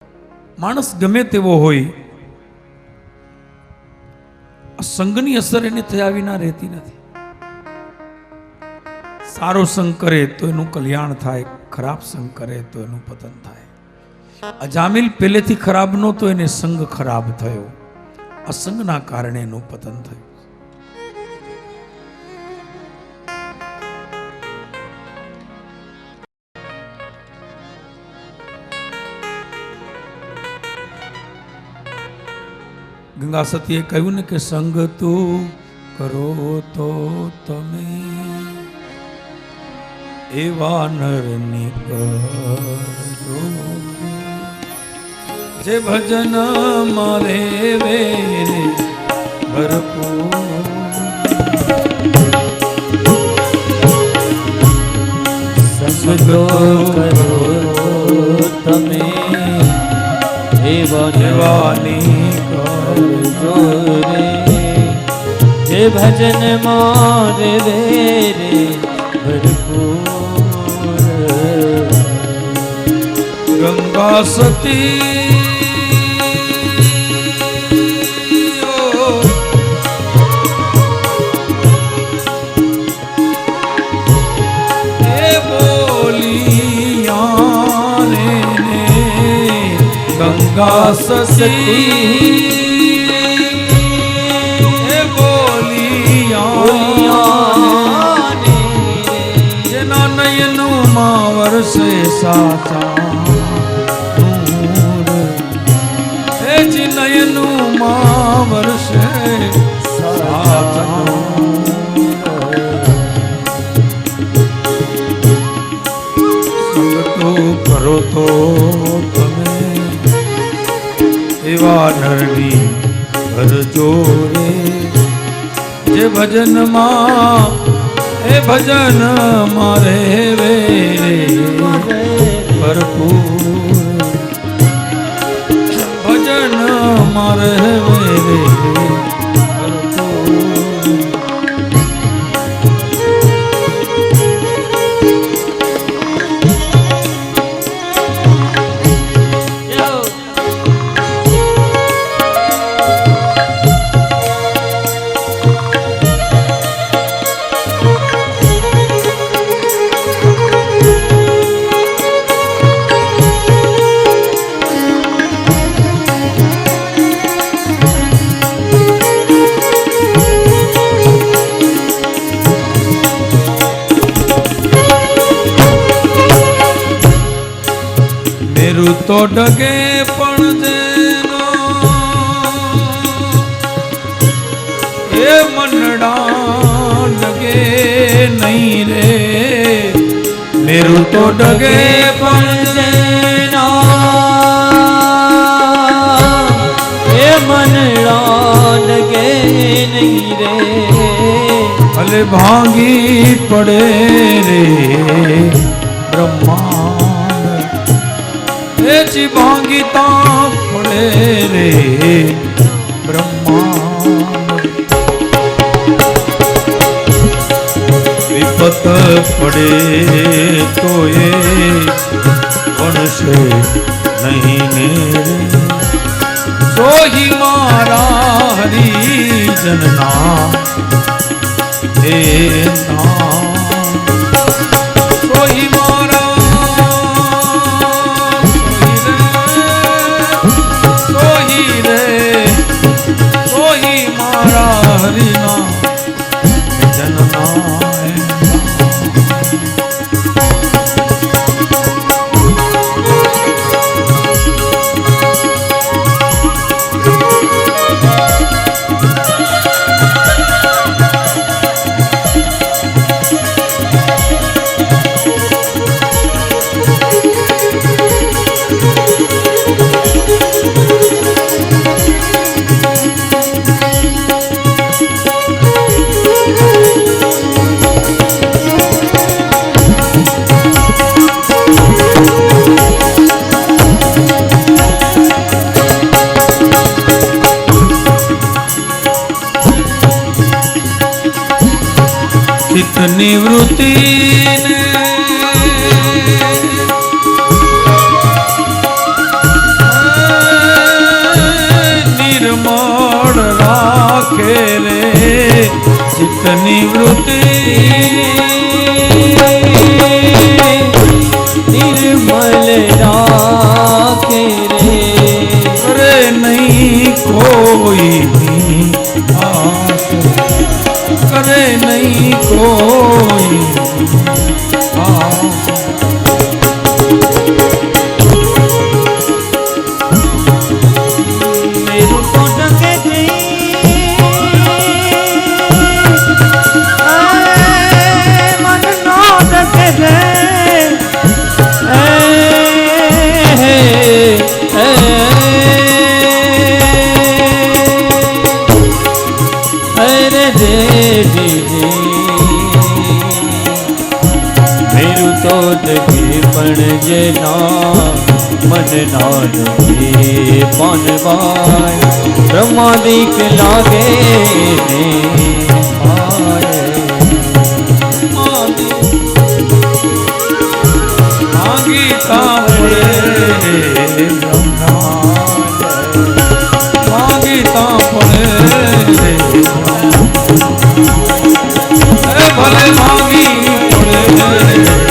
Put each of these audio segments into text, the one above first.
માણસ ગમે તેવો હોય, સંઘની અસર એને થયા વિના રહેતી નથી. સારો સંગ કરે તો એનું કલ્યાણ થાય, ખરાબ સંગ કરે તો એનું પતન થાય. અજામિલ પહેલેથી ખરાબ નહોતો, એને સંગ ખરાબ થયો. અસંગના કારણે એનું પતન થયું. ગંગા સતીએ કહ્યું ને કે સંગ તું કરો તો તમે એવા નરની કરજો, જે ભજન મારે વેરે ભરપૂર. સંગ તો કરો તમે એવા દેવાની કરજો રે, જે ભજન મારે વેરે ભરપૂર. ગંગા સતી એ બોલિયા ને ગંગા સતી એ બોલિયા જેના નયનમાં વરસે સાચા નૂર, એ જ નયનમાં વરસે સાચા. સંગ તો કરો તો તમે એવા નરની ભરજો રે, જે ભજનમાં એ ભજન મારે વેરે ભરપૂર. ભજન મારે વેરે તો ડગે પણ જેનો એ મનડા ડગે નહીં રે. મેરું તો ડગે પણ જેનો એ મનડા ડગે નહીં રે, ભલે ભાંગી પડે રે બ્રહ્મા એચી ભાંગીતા પડે રે બ્રહ્મા. વિપત પડે તો એ વણશે નહીં ને રે, સોહી મારા હરિજનના હે નામ. સોહી મારા હરિના જનના. નિવૃત્તિ ચિત્તની વૃત્તિ નિર્મલ રાખે રે કરે નહીં કોઈ આસ કરે નહીં કોઈ આસ મેરું તો ડગે મન નો ડગે મેરું તો ડગે પણ જે ના મન ના ડગે પાનવાય બ્રહ્માદિક લાગે ને ગીતા પડે ગીતા પડે ભલે માગી પડે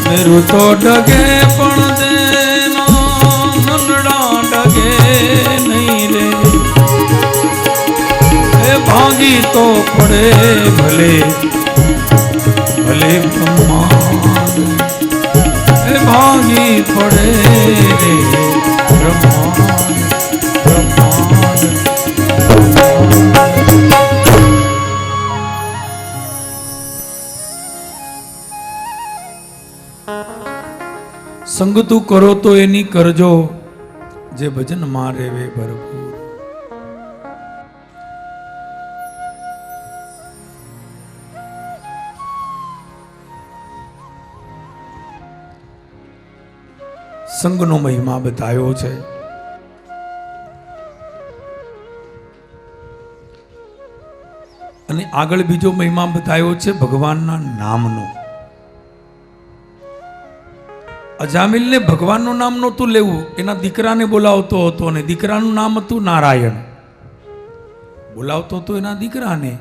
મેરું તો ડગે પણ દેનો નંદડા ડગે નહીં રે એ ભાગી તો પડે ભલે ભલે બ્રહ્માંડ એ ભાગી પડે રે બ્રહ્માંડ બ્રહ્માંડ સંગ તું કરો તો એની કરજો જે ભજન માં રેવે ભરપૂર સંગનો મહિમા બતાવ્યો છે અને આગળ બીજો મહિમા બતાવ્યો છે ભગવાનના નામનો અજામિલને ભગવાનનું નામ નહોતું લેવું એના દીકરાને બોલાવતો હતો અને દીકરાનું નામ હતું નારાયણ બોલાવતો હતો એના દીકરાને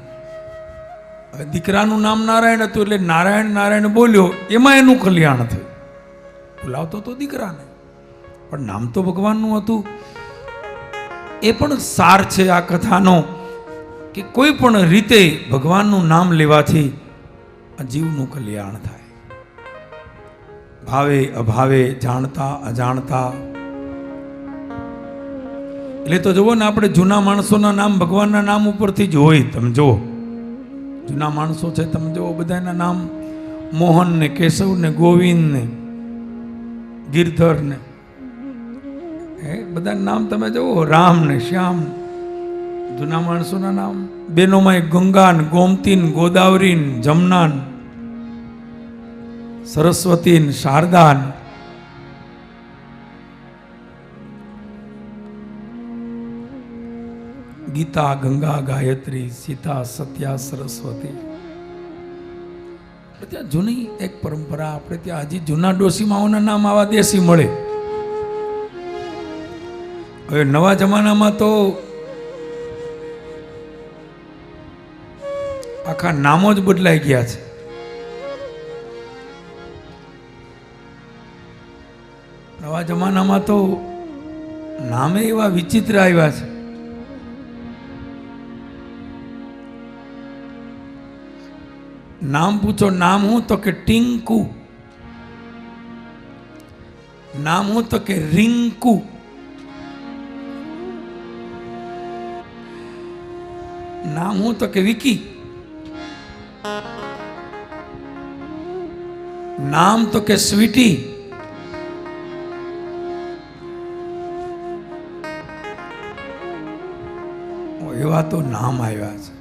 હવે દીકરાનું નામ નારાયણ હતું એટલે નારાયણ નારાયણ બોલ્યો એમાં એનું કલ્યાણ થયું બોલાવતો હતો દીકરાને પણ નામ તો ભગવાનનું હતું એ પણ સાર છે આ કથાનો કે કોઈ પણ રીતે ભગવાનનું નામ લેવાથી આ જીવનું કલ્યાણ થાય ભાવે અભાવે જાણતા અજાણતા એટલે તો જુઓ ને આપણે જૂના માણસોના નામ ભગવાનના નામ ઉપરથી જ હોય તમે જુઓ જૂના માણસો છે તમે જુઓ બધાના નામ મોહન ને કેશવ ને ગોવિંદ ને ગિરધર ને બધા નામ તમે જુઓ રામ ને શ્યામ જૂના માણસોના નામ બેનોમાં ગંગા ને ગોમતી ને ગોદાવરી ને જમના ને સરસ્વતી શારદા ગીતા ગંગા ગાયત્રી સીતા સત્યા સરસ્વતી ત્યાં જૂની એક પરંપરા આપણે ત્યાં હજી જૂના ડોસીમાઓના નામ આવા દેશી મળે હવે નવા જમાનામાં તો આખા નામો જ બદલાઈ ગયા છે નવા જમાનામાં તો નામે એવા વિચિત્ર આવ્યા છે નામ પૂછો, નામ હું? તો કે ટિંકુ. નામ હું? તો કે રિંકુ. નામ હું? તો કે વિકી. નામ તો કે સ્વીટી. એવા તો નામ આવ્યા છે.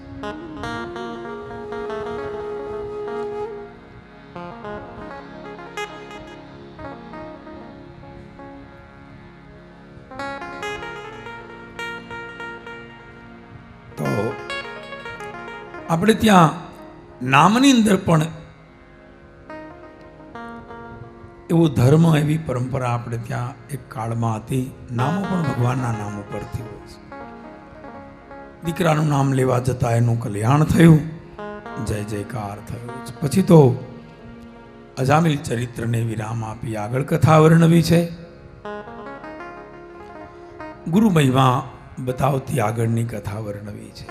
તો આપણે ત્યાં નામની અંદર પણ એવો ધર્મ, એવી પરંપરા આપણે ત્યાં એક કાળમાં હતી. નામો પણ ભગવાનના નામ ઉપરથી હોય છે. દીકરાનું નામ લેવા જતા એનું કલ્યાણ થયું, જય જયકાર થયો. પછી તો અજામિલ ચરિત્રને વિરામ આપી આગળ કથા વર્ણવી છે. ગુરુ મહિમા બતાવતી આગળની કથા વર્ણવી છે.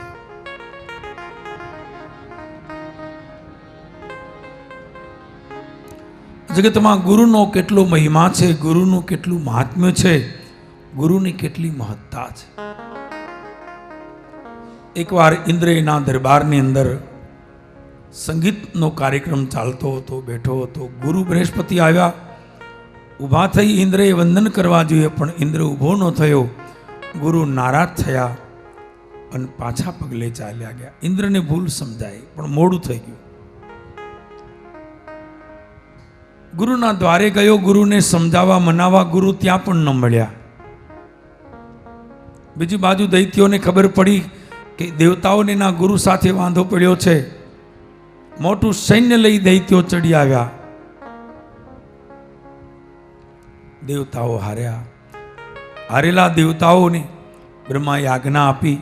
જગતમાં ગુરુનો કેટલો મહિમા છે, ગુરુનું કેટલું મહાત્મ્ય છે, ગુરુની કેટલી મહત્તા છે. એકવાર ઇન્દ્રના દરબારની અંદર સંગીતનો કાર્યક્રમ ચાલતો હતો, બેઠો હતો. ગુરુ બૃહસ્પતિ આવ્યા, ઊભા થઈ ઇન્દ્રએ વંદન કરવા જોઈએ, પણ ઇન્દ્ર ઊભો ન થયો. ગુરુ નારાજ થયા અને પાછા પગલે ચાલ્યા ગયા. ઇન્દ્રને ભૂલ સમજાય, પણ મોડું થઈ ગયું. ગુરુના દ્વારે ગયો, ગુરુને સમજાવવા મનાવવા, ગુરુ ત્યાં પણ ન મળ્યા. બીજી બાજુ દૈત્યોને ખબર પડી કે દેવતાઓને ના ગુરુ સાથે વાંધો પડ્યો છે. મોટું સૈન્ય લઈ દૈત્યો ચડી આવ્યા. દેવતાઓ હાર્યા. હારેલા દેવતાઓને બ્રહ્માએ આજ્ઞા આપી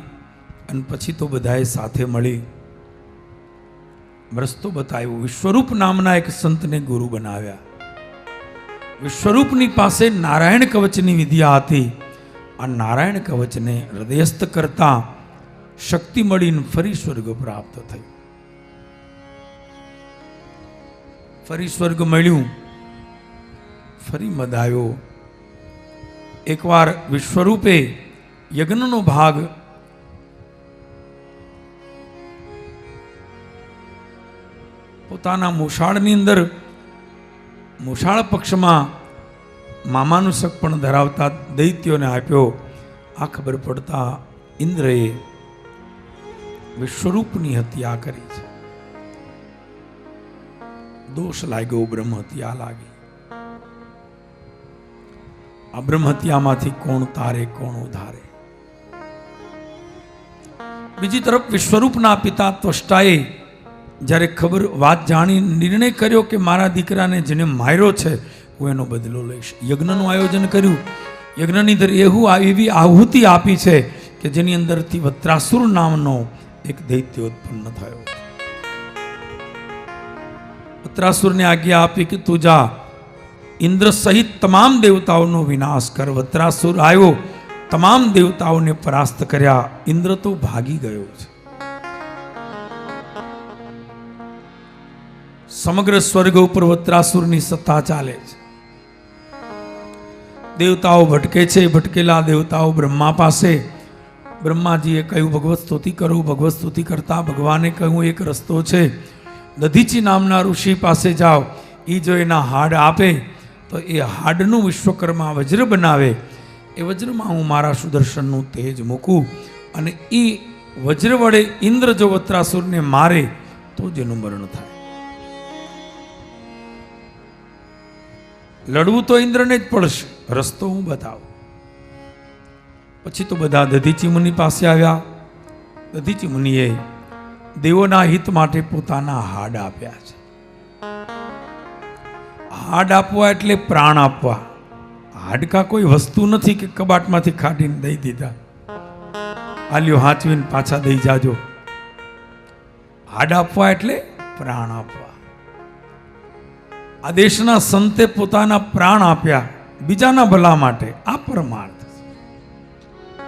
અને પછી તો બધાએ સાથે મળી રસ્તો બતાવ્યો. વિશ્વરૂપ નામના એક સંતને ગુરુ બનાવ્યા. વિશ્વરૂપની પાસે નારાયણ કવચની વિદ્યા હતી. આ નારાયણ કવચને હૃદયસ્થ કરતા શક્તિ મળીને ફરી સ્વર્ગ પ્રાપ્ત થયું. ફરી સ્વર્ગ મળ્યું, ફરી મદ આવ્યો. એકવાર વિશ્વરૂપે યજ્ઞનો ભાગ પોતાના મૂષાળની અંદર, મૂષાળ પક્ષમાં મામાનું શક પણ ધરાવતા દૈત્યોને આપ્યો. આ ખબર પડતા ઇન્દ્રએ વિશ્વરૂપની હત્યા કરી છે. દોષ લાગ્યો, બ્રહ્મ હત્યા લાગી. આ બ્રહ્મ હત્યામાંથી કોણ તારે, કોણ ઉધારે? બીજી તરફ વિશ્વરૂપના પિતા ત્વષ્ટાએ જ્યારે ખબર વાત જાણી નિર્ણય કર્યો કે મારા દીકરાને જેને માર્યો છે હું એનો બદલો લઈશ. યજ્ઞનું આયોજન કર્યું. યજ્ઞની અંદર એવી આહુતિ આપી છે કે જેની અંદરથી વત્રાસુર નામનો એક દૈત્ય ઉત્પન્ન થયો. વત્રાસુરને આજ્ઞા આપી કે તું જા, ઇન્દ્ર સહિત તમામ દેવતાઓનો વિનાશ કર. વત્રાસુર આવ્યો, તમામ દેવતાઓને પરાસ્ત કર્યા. ઇન્દ્ર તો ભાગી ગયો છે. સમગ્ર સ્વર્ગ ઉપર વત્રાસુરની સત્તા ચાલે છે. દેવતાઓ ભટકે છે. ભટકેલા દેવતાઓ બ્રહ્મા પાસે. બ્રહ્માજીએ કહ્યું ભગવત સ્તુતિ કરો. ભગવત સ્તુતિ કરતા ભગવાને કહ્યું એક રસ્તો છે, દધીચી નામના ઋષિ પાસે જાઓ. એ જો એના હાડ આપે તો એ હાડનું વિશ્વકર્મા વજ્ર બનાવે. એ વજ્રમાં હું મારા સુદર્શનનું તેજ મૂકું અને એ વજ્ર વડે ઇન્દ્ર જો વત્રાસુરને મારે તો જેનું મરણ થાય. લડવું તો ઇન્દ્રને જ પડશે, રસ્તો હું બતાવું. પછી તો બધા દધીચી મુનિ પાસે આવ્યા. દધીચી મુનિએ દેવોના હિત માટે પોતાના હાડ આપ્યા છે. હાડ આપવા એટલે પ્રાણ આપવા. હાડકા કોઈ વસ્તુ નથી કે કબાટમાંથી કાઢીને દઈ દીધા, આલ્યો હાચવીને પાછા દઈ જાજો. હાડ આપવા એટલે પ્રાણ આપવા. આ દેશના સંતે પોતાના પ્રાણ આપ્યા બીજાના ભલા માટે. આ પરમાર્થ.